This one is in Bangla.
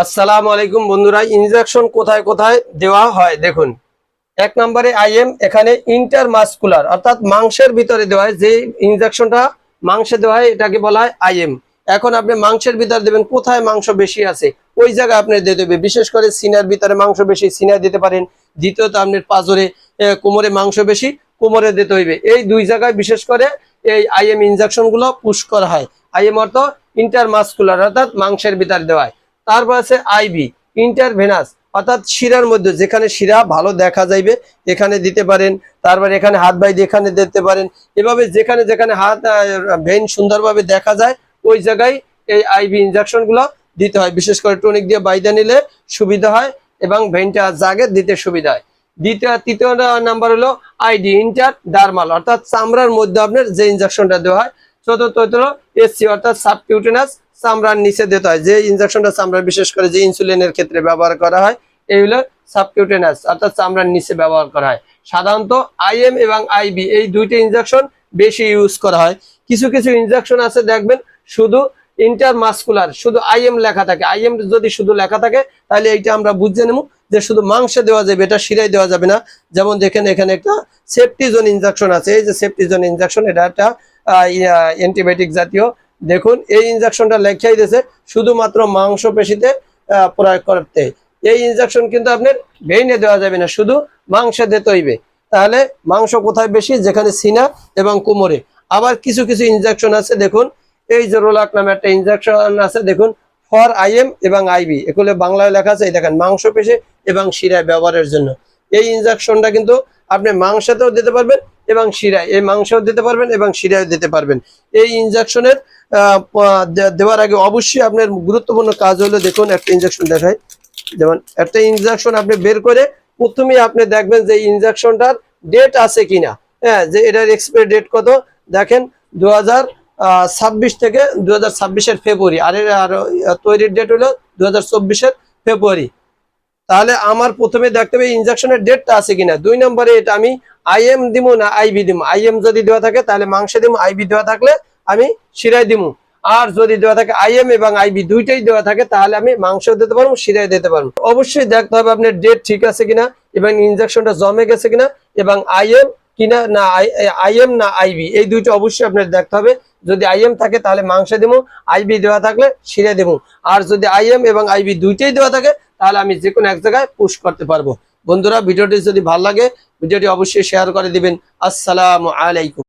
আসসালামু আলাইকুম বন্ধুরা, ইনজেকশন কোথায় কোথায় দেওয়া হয় দেখুন। এক নম্বরে আইএম, এখানে ইন্টারমাসকুলার অর্থাৎ মাংসের ভিতরে দেওয়া হয়। যে ইনজেকশনটা মাংসে দেওয়া হয় এটাকে বলা হয় আইএম। এখন আপনি মাংসের ভিতরে দেবেন, কোথায় মাংস বেশি আছে ওই জায়গায় আপনি দিতে হবে। বিশেষ করে সিনার ভিতরে মাংস বেশি, সিনায় দিতে পারেন। দ্বিতীয়ত আপনার পাঁজরে কোমরে মাংস বেশি, কোমরে দিতে হইবে। এই দুই জায়গায় বিশেষ করে এই আইএম ইনজেকশন গুলো পুশ করা হয়। আইএম অর্থ ইন্টারমাসকুলার অর্থাৎ মাংসের ভিতরে দেওয়া হয়। তারপর আছে আইবি, ইন্টারভেনাস অর্থাৎ শিরার মধ্যে, যেখানে শিরা ভালো দেখা যাইবে এখানে দিতে পারেন। তারপর এখানে হাত বাইরে এখানে দিতে পারেন। এভাবে যেখানে যেখানে হাত ভেইন সুন্দরভাবে দেখা যায় ওই জায়গায় এই আইবি ইনজেকশন গুলো দিতে হয়। বিশেষ করে টনিক দিয়ে বাইদা নিলে সুবিধা হয় এবং ভেইনটা জাগে দিতে সুবিধা হয়। তৃতীয় নাম্বার হলো আইডি, ইন্টারডার্মাল অর্থাৎ চামড়ার মধ্যে আপনার যে ইনজেকশনটা দেওয়া হয়। চতুর্থ হলো এসসি অর্থাৎ সাবকিউটেনাস, চামড়ার নিচে দিতে হয়। যে ইনজেকশনটা চামড়ার, বিশেষ করে যে ইনসুলিনের ক্ষেত্রে ব্যবহার করা হয় এই হলো সাবকিউটেনাস অর্থাৎ চামড়ার নিচে ব্যবহার করা হয়। সাধারণত আইএম এবং আইবি এই দুইটা ইনজেকশন বেশি ইউজ করা হয়। কিছু কিছু ইনজেকশন আছে দেখবেন শুধু ইন্টারমাসকুলার, শুধু আইএম লেখা থাকে। আইএম যদি শুধু লেখা থাকে তাহলে এইটা আমরা বুঝে নেব যে শুধু মাংসে দেওয়া যাবে, এটা শিরায় দেওয়া যাবে না। যেমন দেখেন এখানে একটা সেফটিজোন ইনজেকশন আছে। এই যে সেফটিজোন ইনজেকশন, এটা একটা অ্যান্টিবায়োটিক জাতীয়। দেখুন এই ইনজেকশনটা লেখাই দিয়েছে শুধুমাত্র মাংসপেশিতে প্রয়োগ করতে। এই ইনজেকশন কিন্তু আপনার ভেইনে দেওয়া যাবে না, শুধু মাংসে দিতে হইবে। তাহলে মাংস কোথায় বেশি? যেখানে সিনা এবং কোমরে। আবার কিছু কিছু ইনজেকশন আছে দেখুন, এই যে রোলাক নামে একটা ইনজেকশন আছে দেখুন, ফর আইএম এবং আইবি, এগুলো বাংলায় লেখা আছে। এই দেখেন মাংসপেশি এবং শিরায় ব্যবহারের জন্য। এই ইনজেকশনটা কিন্তু আপনি মাংসতেও দিতে পারবেন এবং শিরায়, এই মাংসও দিতে পারবেন এবং শিরায় দিতে পারবেন। এই ইনজেকশনের দেওয়ার আগে অবশ্যই আপনার গুরুত্বপূর্ণ কাজ হলো, দেখুন একটা ইনজেকশন দেখায়। যেমন একটা ইনজেকশন আপনি বের করে প্রথমেই আপনি দেখবেন যে ইনজেকশনটার ডেট আছে কিনা। হ্যাঁ, যে এটার এক্সপায়ারি ডেট কত দেখেন, 2026 থেকে 2026-এর ফেব্রুয়ারি, আর তৈরির ডেট হলো 2024-এর ফেব্রুয়ারি। তাহলে আমার প্রথমে দেখতে হবে ইনজেকশনের ডেটটা আছে কিনা। 2 নম্বরে এটা আমি আইএম দিব না আইবি দিব। আইএম যদি দেওয়া থাকে তাহলে মাংসে দিব, আইবি দেওয়া থাকলে আমি শিরায় দিব। আর যদি দেওয়া থাকে আইএম এবং আইবি দুইটাই দেওয়া থাকে তাহলে আমি মাংসও দিতে পারবো, শিরায় দিতে পারবো। অবশ্যই দেখতে হবে আপনার ডেট ঠিক আছে কিনা এবং ইনজেকশনটা জমে গেছে কিনা এবং আইএম কিনা না আইএম না আইবি, এই দুইটা অবশ্যই আপনার দেখতে হবে। যদি আইএম থাকে তাহলে মাংসে দিব, আইবি দেওয়া থাকলে শিরায় দেব। আর যদি আইএম এবং আইবি দুইটাই দেওয়া থাকে তাহলে আমি যে কোনো এক জায়গায় পুশ করতে পারবো। বন্ধুরা, ভিডিওটি যদি ভালো লাগে ভিডিওটি অবশ্যই শেয়ার করে দিবেন। আসসালামু আলাইকুম।